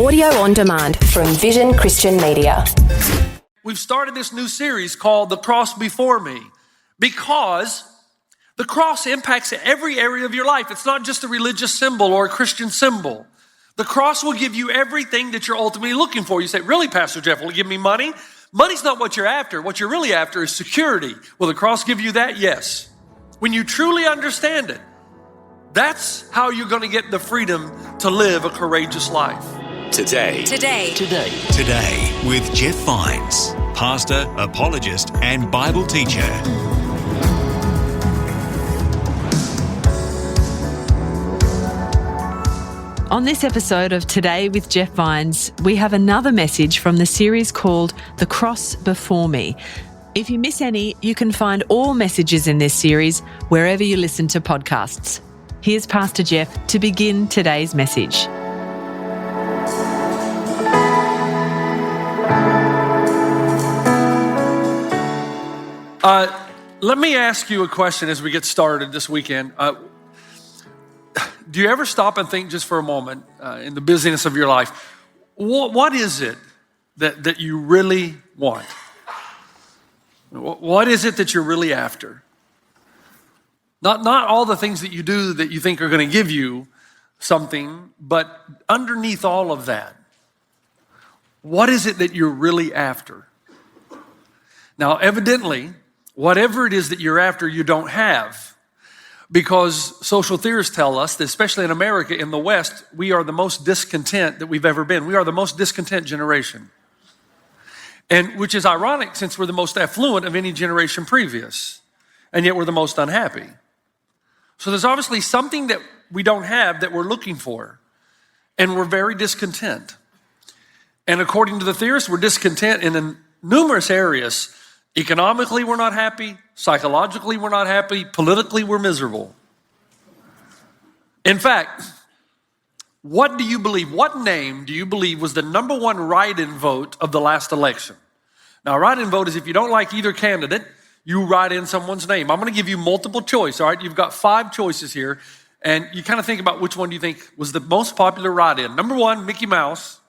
Audio on demand from Vision Christian Media. We've started this new series called The Cross Before Me because the cross impacts every area of your life. It's not just a religious symbol or a Christian symbol. The cross will give you everything that you're ultimately looking for. You say, really, Pastor Jeff, will it give me money? Money's not what you're after. What you're really after is security. Will the cross give you that? Yes. When you truly understand it, that's how you're going to get the freedom to live a courageous life. Today with Jeff Vines, pastor, apologist, and Bible teacher. On this episode of Today with Jeff Vines, we have another message from the series called The Cross Before Me. If you miss any, you can find all messages in this series wherever you listen to podcasts. Here's Pastor Jeff to begin today's message. Let me ask you a question as we get started this weekend. Do you ever stop and think just for a moment in the busyness of your life, what is it that you really want? What is it that you're really after? Not all the things that you do that you think are going to give you something, but underneath all of that, what is it that you're really after? Now, evidently, whatever it is that you're after, you don't have. Because social theorists tell us that, especially in America, in the West, we are the most discontent that we've ever been. We are the most discontent generation. And which is ironic since we're the most affluent of any generation previous. And yet we're the most unhappy. So there's obviously something that we don't have that we're looking for. And we're very discontent. And according to the theorists, we're discontent in numerous areas. Economically, we're not happy. Psychologically, we're not happy. Politically, we're miserable. In fact, what do you believe? What name do you believe was the number one write-in vote of the last election? Now, a write-in vote is if you don't like either candidate, you write in someone's name. I'm going to give you multiple choice, all right? You've got 5 choices here, and you kind of think about which one do you think was the most popular write-in. Number 1, Mickey Mouse.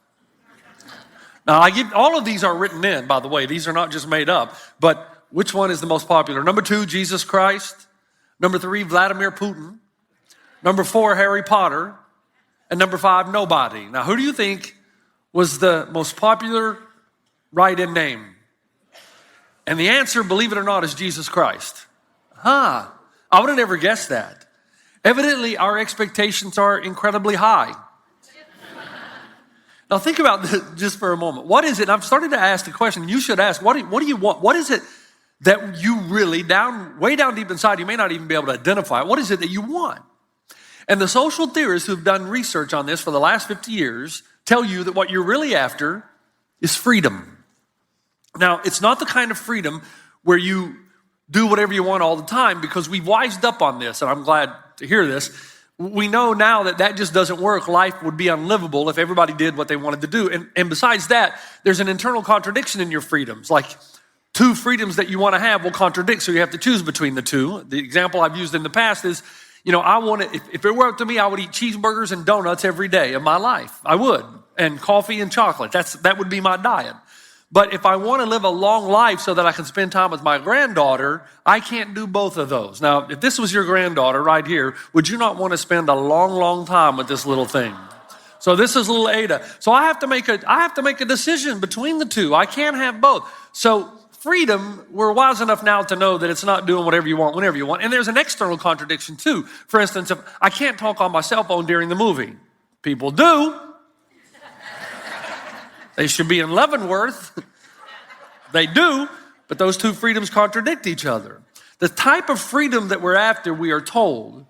Now, all of these are written in, by the way. These are not just made up. But which one is the most popular? Number 2, Jesus Christ. Number 3, Vladimir Putin. Number 4, Harry Potter. And number 5, nobody. Now, who do you think was the most popular write-in name? And the answer, believe it or not, is Jesus Christ. I would have never guessed that. Evidently, our expectations are incredibly high. Now think about this just for a moment. What is it? I've started to ask the question. You should ask, what do you want? What is it that you really, way down deep inside, you may not even be able to identify it. What is it that you want? And the social theorists who've done research on this for the last 50 years tell you that what you're really after is freedom. Now, it's not the kind of freedom where you do whatever you want all the time, because we've wised up on this, and I'm glad to hear this. We know now that just doesn't work. Life would be unlivable if everybody did what they wanted to do. And besides that, there's an internal contradiction in your freedoms. Like 2 freedoms that you want to have will contradict, so you have to choose between the 2. The example I've used in the past is, if it were up to me, I would eat cheeseburgers and donuts every day of my life. I would. And coffee and chocolate. That would be my diet. But if I want to live a long life so that I can spend time with my granddaughter, I can't do both of those. Now, if this was your granddaughter right here, would you not want to spend a long, long time with this little thing? So this is little Ada. So I have to make a decision between the 2. I can't have both. So freedom, we're wise enough now to know that it's not doing whatever you want, whenever you want. And there's an external contradiction too. For instance, if I can't talk on my cell phone during the movie. People do. They should be in Leavenworth. They do, but those 2 freedoms contradict each other. The type of freedom that we're after, we are told,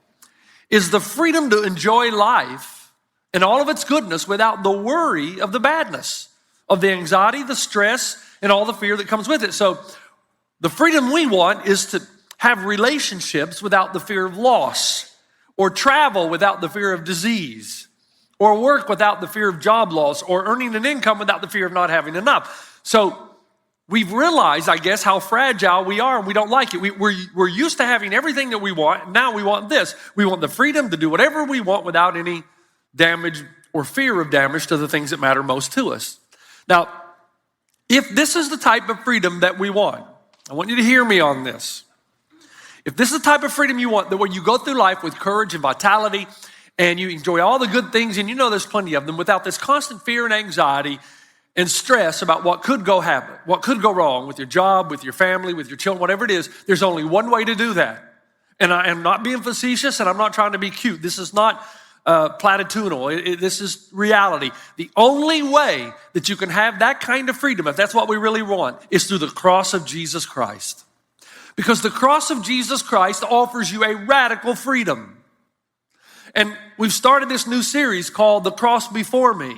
is the freedom to enjoy life and all of its goodness without the worry of the badness, of the anxiety, the stress, and all the fear that comes with it. So the freedom we want is to have relationships without the fear of loss, or travel without the fear of disease, or work without the fear of job loss, or earning an income without the fear of not having enough. So we've realized, I guess, how fragile we are, and we don't like it. We're used to having everything that we want, and now we want this. We want the freedom to do whatever we want without any damage or fear of damage to the things that matter most to us. Now, if this is the type of freedom that we want, I want you to hear me on this. If this is the type of freedom you want, that where you go through life with courage and vitality and you enjoy all the good things, and you know there's plenty of them, without this constant fear and anxiety and stress about what could go wrong with your job, with your family, with your children, whatever it is, there's only one way to do that. And I am not being facetious, and I'm not trying to be cute. This is not platitudinal. This is reality. The only way that you can have that kind of freedom, if that's what we really want, is through the cross of Jesus Christ. Because the cross of Jesus Christ offers you a radical freedom. And we've started this new series called The Cross Before Me,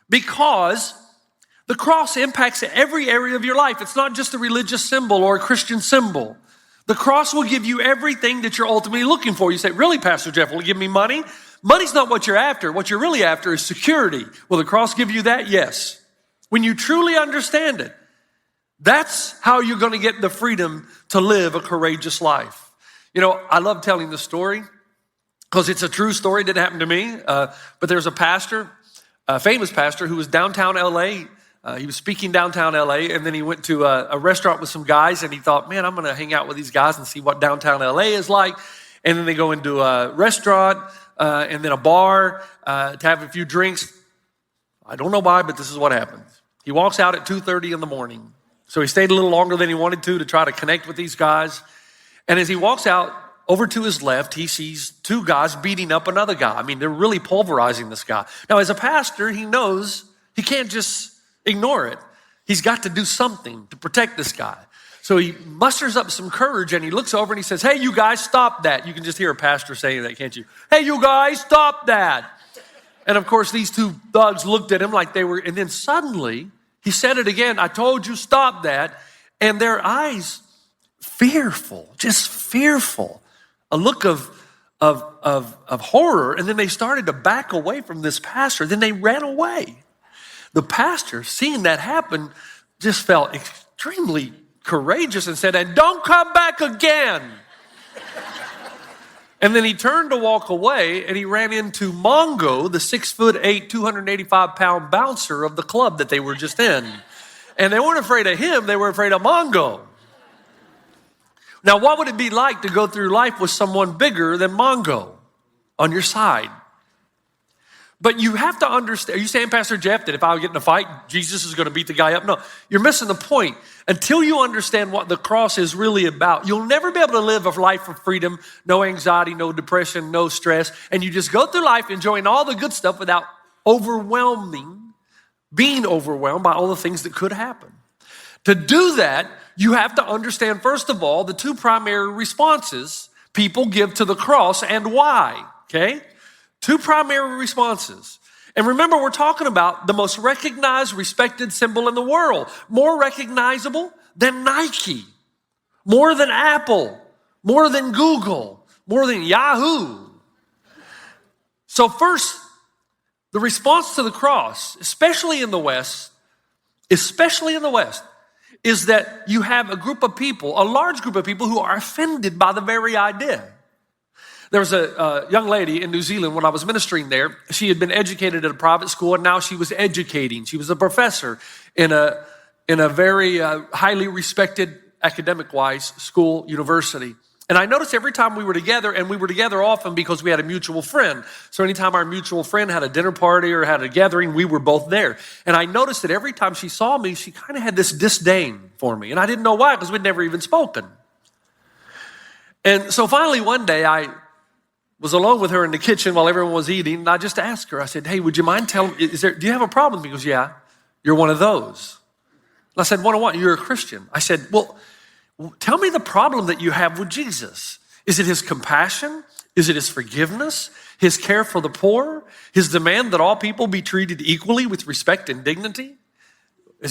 because the cross impacts every area of your life. It's not just a religious symbol or a Christian symbol. The cross will give you everything that you're ultimately looking for. You say, really, Pastor Jeff, will it give me money? Money's not what you're after. What you're really after is security. Will the cross give you that? Yes. When you truly understand it, that's how you're going to get the freedom to live a courageous life. You know, I love telling this story because it's a true story. It didn't happen to me. But there's a pastor, a famous pastor, who was downtown LA. He was speaking downtown LA, and then he went to a restaurant with some guys, and he thought, man, I'm going to hang out with these guys and see what downtown LA is like. And then they go into a restaurant and then a bar to have a few drinks. I don't know why, but this is what happens. He walks out at 2:30 in the morning. So he stayed a little longer than he wanted to try to connect with these guys. And as he walks out, over to his left, he sees two guys beating up another guy. I mean, they're really pulverizing this guy. Now, as a pastor, he knows he can't just ignore it. He's got to do something to protect this guy. So he musters up some courage and he looks over and he says, hey, you guys, stop that. You can just hear a pastor saying that, can't you? Hey, you guys, stop that. And of course, these two thugs looked at him like they were, and then suddenly he said it again. I told you, stop that. And their eyes, fearful, just fearful, a look of horror. And then they started to back away from this pastor. Then they ran away. The pastor, seeing that happen, just felt extremely courageous and said, and don't come back again. And then he turned to walk away, and he ran into Mongo, the 6'8", 285-pound bouncer of the club that they were just in. And they weren't afraid of him, they were afraid of Mongo. Now, what would it be like to go through life with someone bigger than Mongo on your side? But you have to understand, are you saying, Pastor Jeff, that if I get in a fight, Jesus is going to beat the guy up? No, you're missing the point. Until you understand what the cross is really about, you'll never be able to live a life of freedom, no anxiety, no depression, no stress, and you just go through life enjoying all the good stuff without being overwhelmed by all the things that could happen. To do that, you have to understand, first of all, the two primary responses people give to the cross and why, okay? Two primary responses. And remember, we're talking about the most recognized, respected symbol in the world. More recognizable than Nike, more than Apple, more than Google, more than Yahoo. So first, the response to the cross, especially in the West, is that you have a group of people, a large group of people who are offended by the very idea. There was a young lady in New Zealand when I was ministering there. She had been educated at a private school, and now she was educating. She was a professor in a very highly respected academic-wise school, university. And I noticed every time we were together, and we were together often because we had a mutual friend. So anytime our mutual friend had a dinner party or had a gathering, we were both there. And I noticed that every time she saw me, she kind of had this disdain for me. And I didn't know why, because we'd never even spoken. And so finally one day I was alone with her in the kitchen while everyone was eating, and I just asked her, I said, hey, would you mind telling me, do you have a problem? He goes, yeah, you're one of those. And I said, what? You're a Christian. I said, well, tell me the problem that you have with Jesus. Is it his compassion? Is it his forgiveness? His care for the poor? His demand that all people be treated equally with respect and dignity?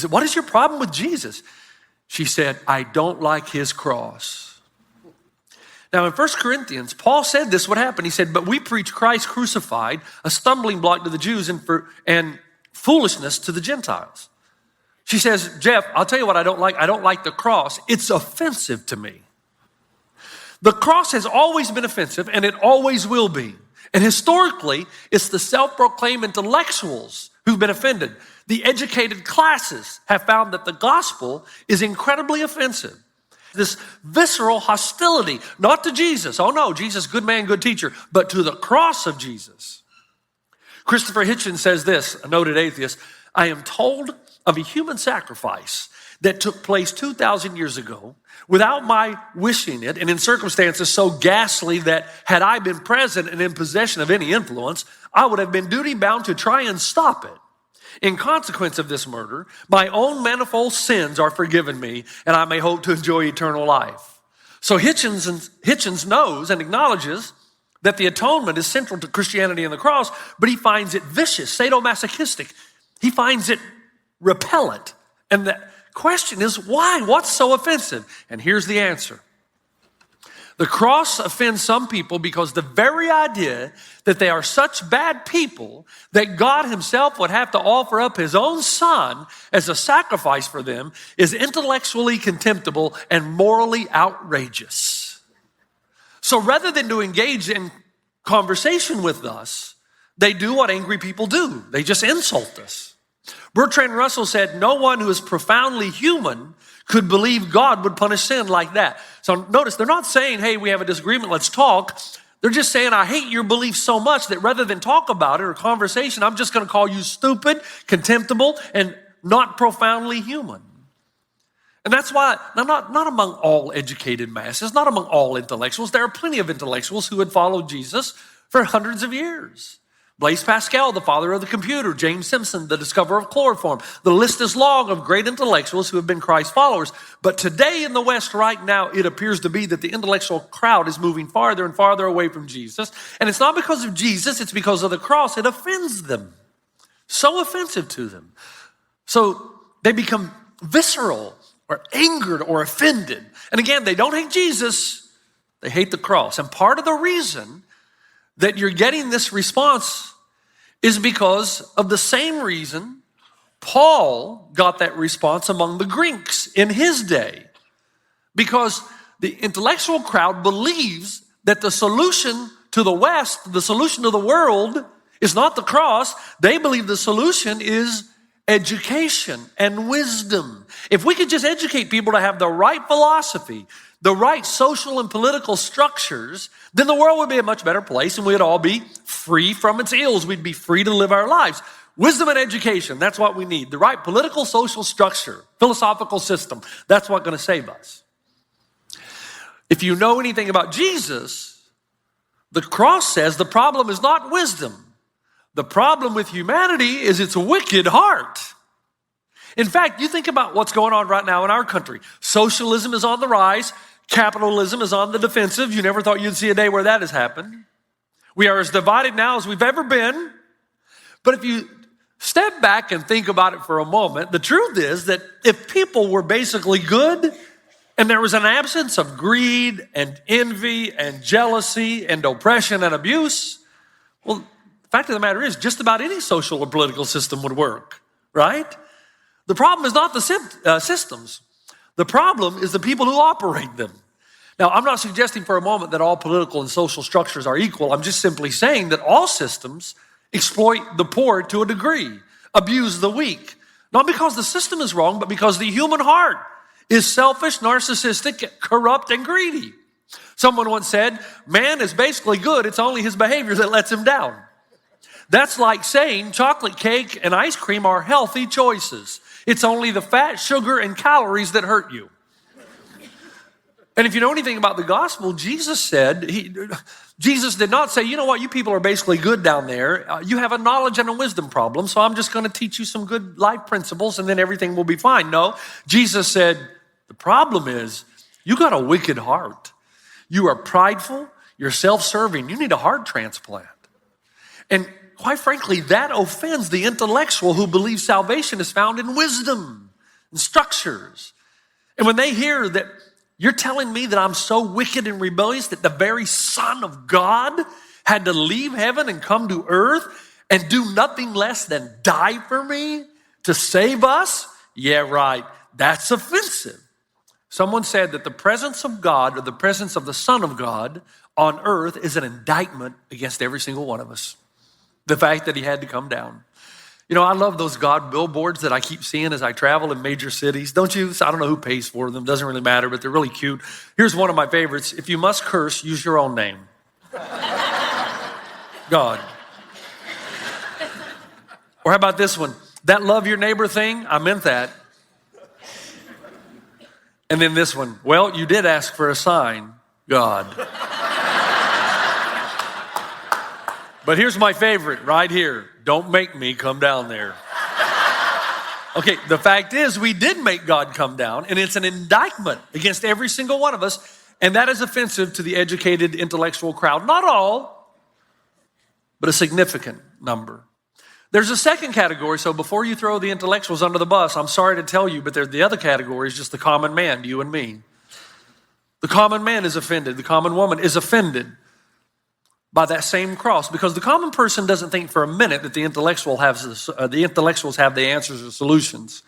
What is your problem with Jesus? She said, I don't like his cross. Now in 1 Corinthians, Paul said this would happen. He said, but we preach Christ crucified, a stumbling block to the Jews and foolishness to the Gentiles. She says, Jeff, I'll tell you what I don't like. I don't like the cross. It's offensive to me. The cross has always been offensive, and it always will be. And historically, it's the self-proclaimed intellectuals who've been offended. The educated classes have found that the gospel is incredibly offensive. This visceral hostility, not to Jesus. Oh no, Jesus, good man, good teacher, but to the cross of Jesus. Christopher Hitchens says this, a noted atheist, I am told of a human sacrifice that took place 2,000 years ago without my wishing it and in circumstances so ghastly that had I been present and in possession of any influence, I would have been duty bound to try and stop it. In consequence of this murder, my own manifold sins are forgiven me and I may hope to enjoy eternal life. So Hitchens knows and acknowledges that the atonement is central to Christianity and the cross, but he finds it vicious, sadomasochistic. He finds it repellent. And the question is, why? What's so offensive? And here's the answer. The cross offends some people because the very idea that they are such bad people that God himself would have to offer up his own son as a sacrifice for them is intellectually contemptible and morally outrageous. So rather than to engage in conversation with us, they do what angry people do. They just insult us. Bertrand Russell said, no one who is profoundly human could believe God would punish sin like that. So notice, they're not saying, hey, we have a disagreement, let's talk. They're just saying, I hate your belief so much that rather than talk about it or conversation, I'm just going to call you stupid, contemptible, and not profoundly human. And that's why, now not among all educated masses, not among all intellectuals. There are plenty of intellectuals who had followed Jesus for hundreds of years. Blaise Pascal, the father of the computer, James Simpson, the discoverer of chloroform. The list is long of great intellectuals who have been Christ followers. But today in the West right now, it appears to be that the intellectual crowd is moving farther and farther away from Jesus. And it's not because of Jesus, it's because of the cross. It offends them. So offensive to them. So they become visceral or angered or offended. And again, they don't hate Jesus, they hate the cross. And part of the reason that you're getting this response is because of the same reason Paul got that response among the Greeks in his day. Because the intellectual crowd believes that the solution to the West, the solution to the world, is not the cross. They believe the solution is education and wisdom. If we could just educate people to have the right philosophy, the right social and political structures, then the world would be a much better place and we'd all be free from its ills. We'd be free to live our lives. Wisdom and education, that's what we need. The right political, social structure, philosophical system, that's what's going to save us. If you know anything about Jesus, the cross says the problem is not wisdom. The problem with humanity is its wicked heart. In fact, you think about what's going on right now in our country. Socialism is on the rise. Capitalism is on the defensive. You never thought you'd see a day where that has happened. We are as divided now as we've ever been. But if you step back and think about it for a moment, the truth is that if people were basically good and there was an absence of greed and envy and jealousy and oppression and abuse, well, the fact of the matter is just about any social or political system would work, right? The problem is not the systems. The problem is the people who operate them. Now, I'm not suggesting for a moment that all political and social structures are equal. I'm just simply saying that all systems exploit the poor to a degree, abuse the weak. Not because the system is wrong, but because the human heart is selfish, narcissistic, corrupt, and greedy. Someone once said, man is basically good, it's only his behavior that lets him down. That's like saying chocolate cake and ice cream are healthy choices. It's only the fat, sugar, and calories that hurt you. And if you know anything about the gospel, Jesus did not say, you know what, you people are basically good down there. You have a knowledge and a wisdom problem, so I'm just going to teach you some good life principles and then everything will be fine. No, Jesus said, the problem is you got a wicked heart. You are prideful, you're self-serving, you need a heart transplant. And quite frankly, that offends the intellectual who believes salvation is found in wisdom and structures. And when they hear that you're telling me that I'm so wicked and rebellious that the very Son of God had to leave heaven and come to earth and do nothing less than die for me to save us? Yeah, right. That's offensive. Someone said that the presence of God or the presence of the Son of God on earth is an indictment against every single one of us. The fact that he had to come down. You know, I love those God billboards that I keep seeing as I travel in major cities. Don't you? I don't know who pays for them. Doesn't really matter, but they're really cute. Here's one of my favorites. If you must curse, use your own name. God. Or how about this one? That love your neighbor thing, I meant that. And then this one. Well, you did ask for a sign, God. But here's my favorite right here. Don't make me come down there. Okay, the fact is we did make God come down, and it's an indictment against every single one of us, and that is offensive to the educated intellectual crowd. Not all, but a significant number. There's a second category, so before you throw the intellectuals under the bus, I'm sorry to tell you, but the other category is just the common man, you and me. The common man is offended. The common woman is offended by that same cross, because the common person doesn't think for a minute that the intellectuals have the answers or solutions.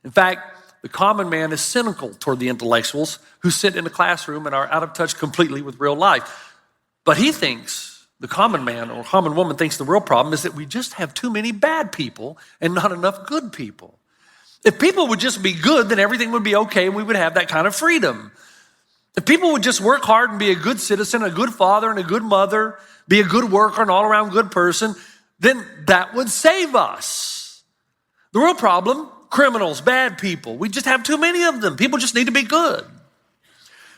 In fact, the common man is cynical toward the intellectuals who sit in a classroom and are out of touch completely with real life. But he thinks, the common man or common woman thinks the real problem is that we just have too many bad people and not enough good people. If people would just be good, then everything would be okay and we would have that kind of freedom. If people would just work hard and be a good citizen, a good father and a good mother, be a good worker, an all-around good person, then that would save us. The real problem, criminals, bad people, we just have too many of them. People just need to be good.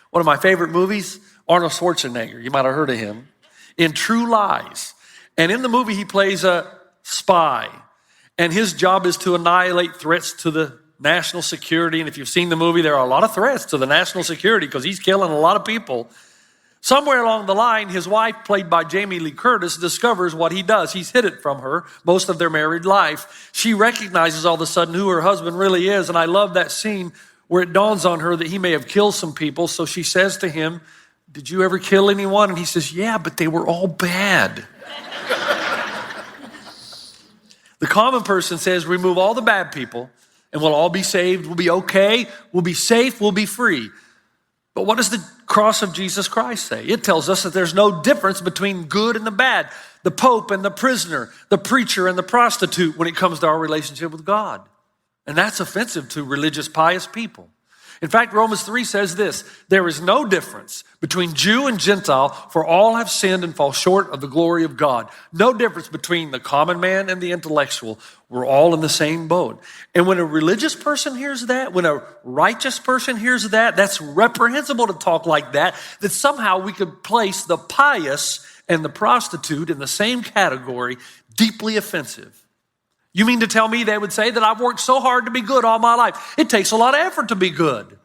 One of my favorite movies, Arnold Schwarzenegger, you might have heard of him, in True Lies. And in the movie, he plays a spy. And his job is to annihilate threats to the national security. And if you've seen the movie, there are a lot of threats to the national security because he's killing a lot of people. Somewhere along the line, his wife, played by Jamie Lee Curtis, discovers what he does. He's hid it from her most of their married life. She recognizes all of a sudden who her husband really is. And I love that scene where it dawns on her that he may have killed some people. So she says to him, "Did you ever kill anyone?" And he says, "Yeah, but they were all bad." The common person says, remove all the bad people and we'll all be saved, we'll be okay, we'll be safe, we'll be free. But what does the cross of Jesus Christ say? It tells us that there's no difference between good and the bad, the pope and the prisoner, the preacher and the prostitute when it comes to our relationship with God. And that's offensive to religious, pious people. In fact, Romans 3 says this, there is no difference between Jew and Gentile, for all have sinned and fall short of the glory of God. No difference between the common man and the intellectual. We're all in the same boat. And when a religious person hears that, when a righteous person hears that, that's reprehensible to talk like that, that somehow we could place the pious and the prostitute in the same category, deeply offensive. You mean to tell me they would say that I've worked so hard to be good all my life? It takes a lot of effort to be good.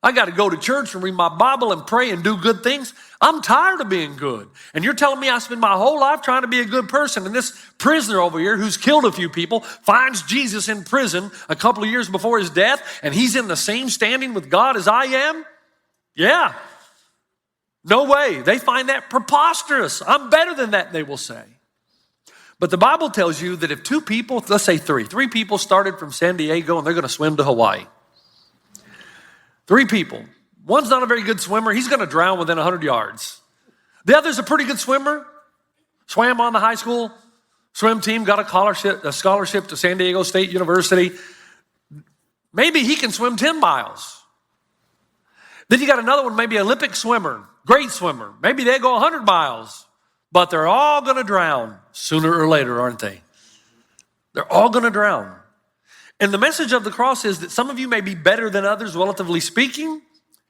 I got to go to church and read my Bible and pray and do good things. I'm tired of being good. And you're telling me I spend my whole life trying to be a good person. And this prisoner over here who's killed a few people finds Jesus in prison a couple of years before his death, and he's in the same standing with God as I am? Yeah. No way. They find that preposterous. I'm better than that, they will say. But the Bible tells you that if two people, let's say three people started from San Diego and they're going to swim to Hawaii. 3 people. One's not a very good swimmer. He's going to drown within 100 yards. The other's a pretty good swimmer. Swam on the high school swim team, got a scholarship to San Diego State University. Maybe he can swim 10 miles. Then you got another one, maybe Olympic swimmer, great swimmer. Maybe they go 100 miles. But they're all going to drown sooner or later, aren't they? They're all going to drown. And the message of the cross is that some of you may be better than others, relatively speaking.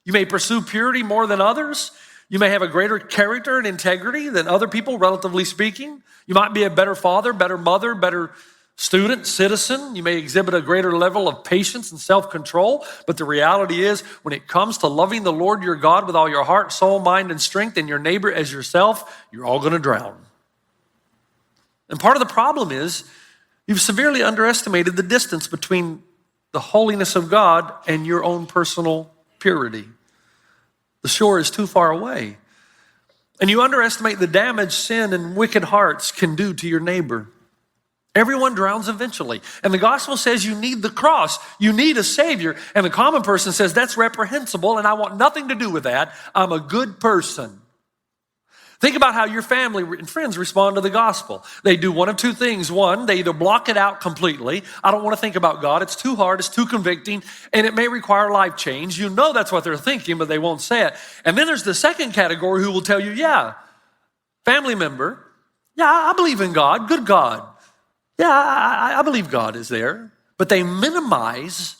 You may pursue purity more than others. You may have a greater character and integrity than other people, relatively speaking. You might be a better father, better mother, better student, citizen. You may exhibit a greater level of patience and self-control. But the reality is, when it comes to loving the Lord your God with all your heart, soul, mind, and strength, and your neighbor as yourself, you're all going to drown. And part of the problem is, you've severely underestimated the distance between the holiness of God and your own personal purity. The shore is too far away. And you underestimate the damage sin and wicked hearts can do to your neighbor. Everyone drowns eventually. And the gospel says you need the cross. You need a savior. And the common person says that's reprehensible and I want nothing to do with that. I'm a good person. Think about how your family and friends respond to the gospel. They do one of two things. One, they either block it out completely. I don't want to think about God. It's too hard. It's too convicting. And it may require life change. You know that's what they're thinking, but they won't say it. And then there's the second category who will tell you, yeah, family member, yeah, I believe in God. Good God. Yeah, I believe God is there. But they minimize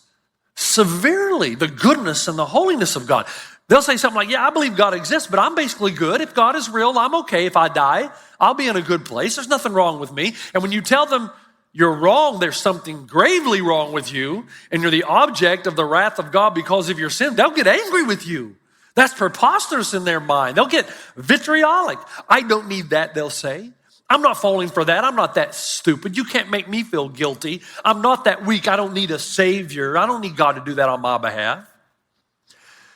severely the goodness and the holiness of God. They'll say something like, yeah, I believe God exists, but I'm basically good. If God is real, I'm okay. If I die, I'll be in a good place. There's nothing wrong with me. And when you tell them you're wrong, there's something gravely wrong with you, and you're the object of the wrath of God because of your sin, they'll get angry with you. That's preposterous in their mind. They'll get vitriolic. I don't need that, they'll say. I'm not falling for that. I'm not that stupid. You can't make me feel guilty. I'm not that weak. I don't need a savior. I don't need God to do that on my behalf.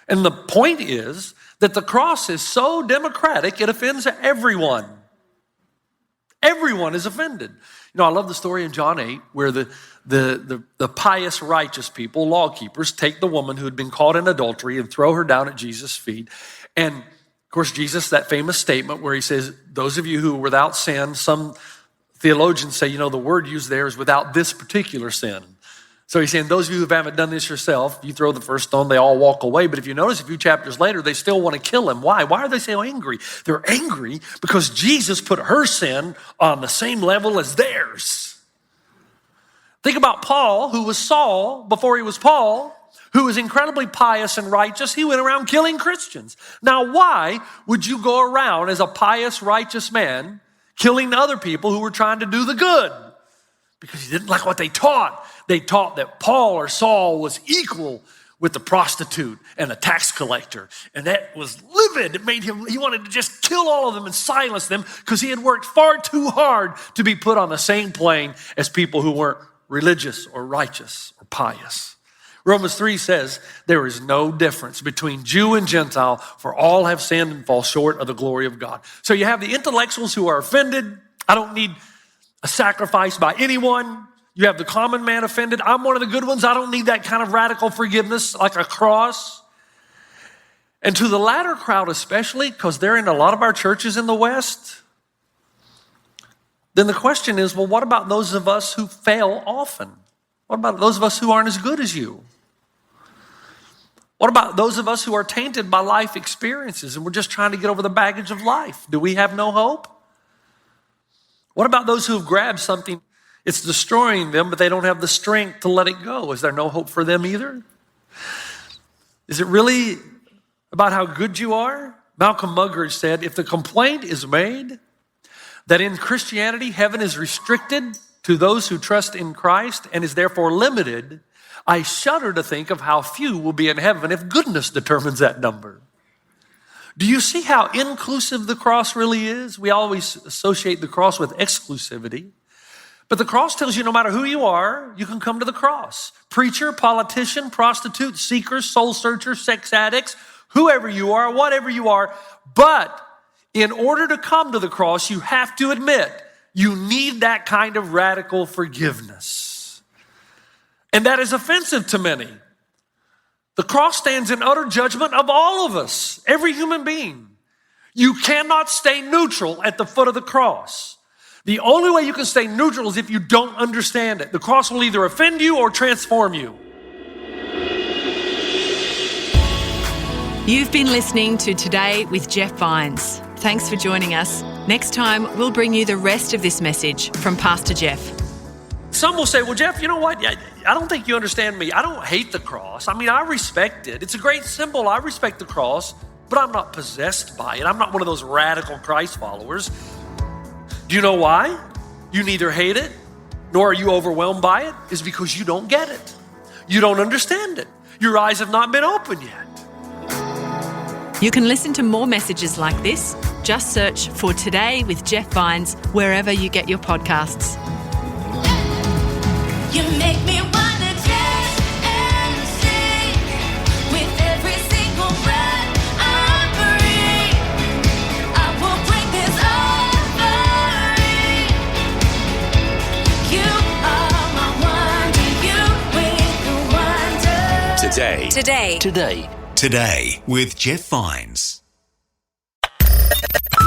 And the point is that the cross is so democratic, it offends everyone. Everyone is offended. You know, I love the story in John 8 where the pious, righteous people, law keepers, take the woman who had been caught in adultery and throw her down at Jesus' feet. And of course, Jesus, that famous statement where he says, those of you who are without sin, some theologians say, you know, the word used there is without this particular sin. So he's saying, those of you who haven't done this yourself, you throw the first stone, they all walk away. But if you notice a few chapters later, they still want to kill him. Why? Why are they so angry? They're angry because Jesus put her sin on the same level as theirs. Think about Paul, who was Saul before he was Paul, who was incredibly pious and righteous. He went around killing Christians. Now, why would you go around as a pious, righteous man killing other people who were trying to do the good? Because he didn't like what they taught. They taught that Paul or Saul was equal with the prostitute and the tax collector. And that was livid. It made him, he wanted to just kill all of them and silence them because he had worked far too hard to be put on the same plane as people who weren't religious or righteous or pious. Romans 3 says there is no difference between Jew and Gentile, for all have sinned and fall short of the glory of God. So you have the intellectuals who are offended. I don't need a sacrifice by anyone. You have the common man offended. I'm one of the good ones. I don't need that kind of radical forgiveness like a cross. And to the latter crowd especially, because they're in a lot of our churches in the West, then the question is, well, what about those of us who fail often? What about those of us who aren't as good as you? What about those of us who are tainted by life experiences and we're just trying to get over the baggage of life? Do we have no hope? What about those who have grabbed something? It's destroying them, but they don't have the strength to let it go. Is there no hope for them either? Is it really about how good you are? Malcolm Muggeridge said, if the complaint is made that in Christianity, heaven is restricted to those who trust in Christ and is therefore limited, I shudder to think of how few will be in heaven if goodness determines that number. Do you see how inclusive the cross really is? We always associate the cross with exclusivity. But the cross tells you no matter who you are, you can come to the cross. Preacher, politician, prostitute, seeker, soul searcher, sex addicts, whoever you are, whatever you are. But in order to come to the cross, you have to admit you need that kind of radical forgiveness. And that is offensive to many. The cross stands in utter judgment of all of us, every human being. You cannot stay neutral at the foot of the cross. The only way you can stay neutral is if you don't understand it. The cross will either offend you or transform you. You've been listening to Today with Jeff Vines. Thanks for joining us. Next time, we'll bring you the rest of this message from Pastor Jeff. Some will say, well, Jeff, you know what? I don't think you understand me. I don't hate the cross. I mean, I respect it. It's a great symbol. I respect the cross, but I'm not possessed by it. I'm not one of those radical Christ followers. Do you know why? You neither hate it, nor are you overwhelmed by it. It's because you don't get it. You don't understand it. Your eyes have not been opened yet. You can listen to more messages like this. Just search for Today with Jeff Vines wherever you get your podcasts. You make me wanna dance and sing with every single breath I breathe. I will break this offering. You are my wonder, you with the wonder. Today with Jeff Vines.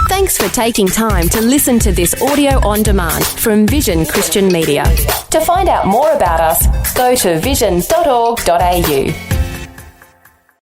Thanks for taking time to listen to this audio on demand from Vision Christian Media. To find out more about us, go to vision.org.au.